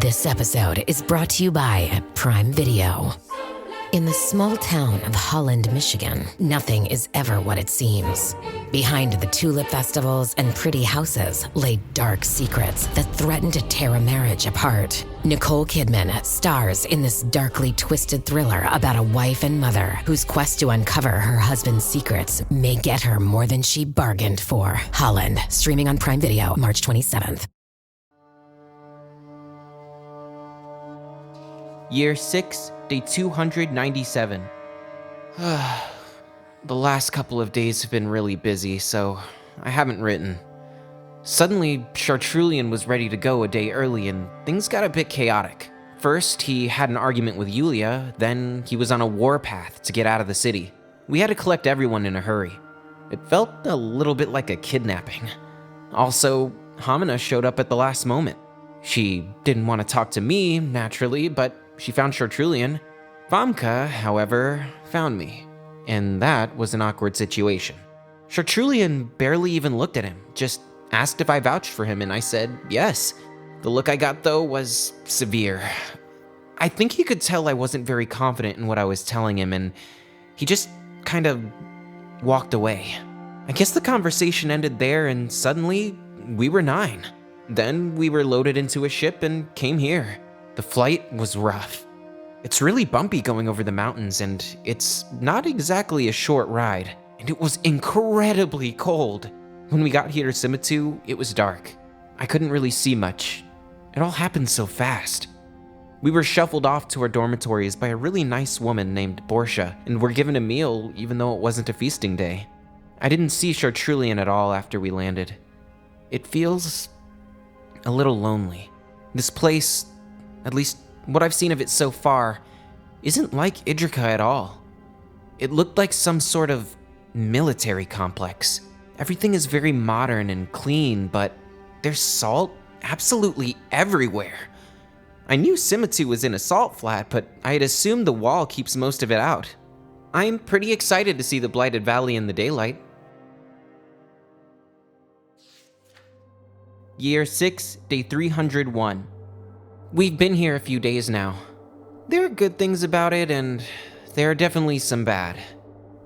This episode is brought to you by Prime Video. In the small town of Holland, Michigan, nothing is ever what it seems. Behind the tulip festivals and pretty houses lay dark secrets that threaten to tear a marriage apart. Nicole Kidman stars in this darkly twisted thriller about a wife and mother whose quest to uncover her husband's secrets may get her more than she bargained for. Holland, streaming on Prime Video March 27th. Year 6, Day 297. The last couple of days have been really busy, so I haven't written. Suddenly, Chartrulean was ready to go a day early, and things got a bit chaotic. First, he had an argument with Yulia, then he was on a warpath to get out of the city. We had to collect everyone in a hurry. It felt a little bit like a kidnapping. Also, Hamina showed up at the last moment. She didn't want to talk to me, naturally, but she found Chartrulean. Famke, however, found me, and that was an awkward situation. Chartrulean barely even looked at him, just asked if I vouched for him, and I said yes. The look I got, though, was severe. I think he could tell I wasn't very confident in what I was telling him, and he just kind of walked away. I guess the conversation ended there, and suddenly, we were 9. Then we were loaded into a ship and came here. The flight was rough. It's really bumpy going over the mountains, and it's not exactly a short ride, and it was incredibly cold. When we got here to Simitu, it was dark. I couldn't really see much. It all happened so fast. We were shuffled off to our dormitories by a really nice woman named Borsha, and were given a meal even though it wasn't a feasting day. I didn't see Chartrulean at all after we landed. It feels a little lonely. This place, at least what I've seen of it so far, isn't like Idrica at all. It looked like some sort of military complex. Everything is very modern and clean, but there's salt absolutely everywhere. I knew Simitu was in a salt flat, but I had assumed the wall keeps most of it out. I'm pretty excited to see the Blighted Valley in the daylight. Year 6, Day 301. We've been here a few days now. There are good things about it, and there are definitely some bad.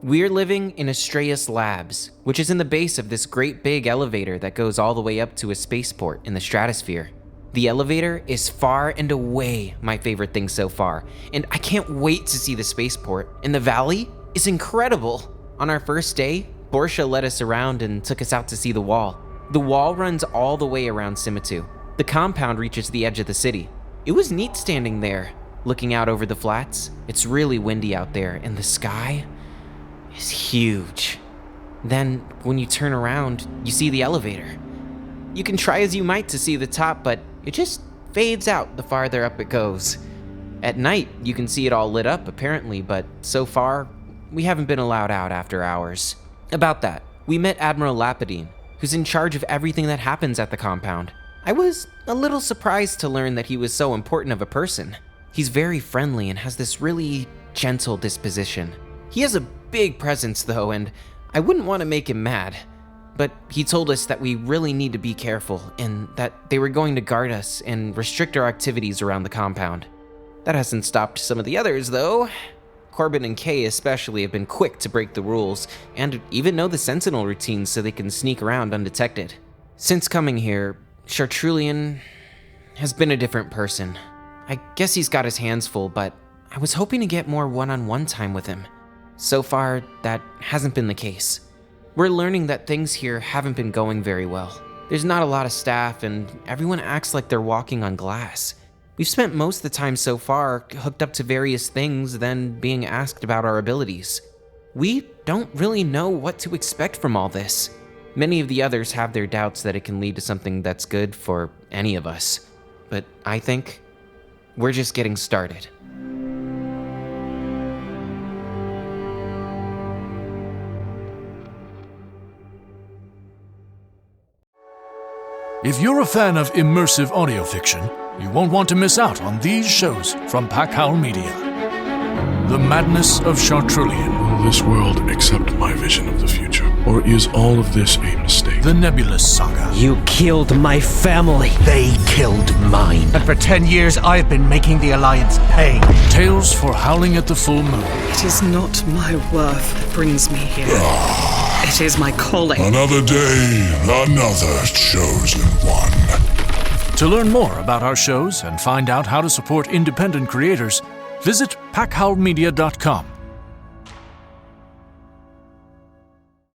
We're living in Astreus Labs, which is in the base of this great big elevator that goes all the way up to a spaceport in the stratosphere. The elevator is far and away my favorite thing so far, and I can't wait to see the spaceport. And the valley is incredible. On our first day, Borsha led us around and took us out to see the wall. The wall runs all the way around Simitu. The compound reaches the edge of the city. It was neat standing there, looking out over the flats. It's really windy out there, and the sky is huge. Then, when you turn around, you see the elevator. You can try as you might to see the top, but it just fades out the farther up it goes. At night, you can see it all lit up, apparently, but so far, we haven't been allowed out after hours. About that, we met Admiral Lapidine, who's in charge of everything that happens at the compound. I was a little surprised to learn that he was so important of a person. He's very friendly and has this really gentle disposition. He has a big presence though, and I wouldn't want to make him mad. But he told us that we really need to be careful and that they were going to guard us and restrict our activities around the compound. That hasn't stopped some of the others though. Corbin and Kay especially have been quick to break the rules and even know the sentinel routines so they can sneak around undetected. Since coming here, Chartrulean has been a different person. I guess he's got his hands full, but I was hoping to get more one-on-one time with him. So far, that hasn't been the case. We're learning that things here haven't been going very well. There's not a lot of staff, and everyone acts like they're walking on glass. We've spent most of the time so far hooked up to various things, then being asked about our abilities. We don't really know what to expect from all this. Many of the others have their doubts that it can lead to something that's good for any of us. But I think we're just getting started. If you're a fan of immersive audio fiction, you won't want to miss out on these shows from Packhowl Media. The Madness of Chartrulean. Will this world accept my vision of the future? Or is all of this a mistake? The Nebulous Saga. You killed my family. They killed mine. And for 10 years, I've been making the Alliance pay. Tales for Howling at the Full Moon. It is not my worth that brings me here. It is my calling. Another day, another chosen one. To learn more about our shows and find out how to support independent creators, visit packhowlmedia.com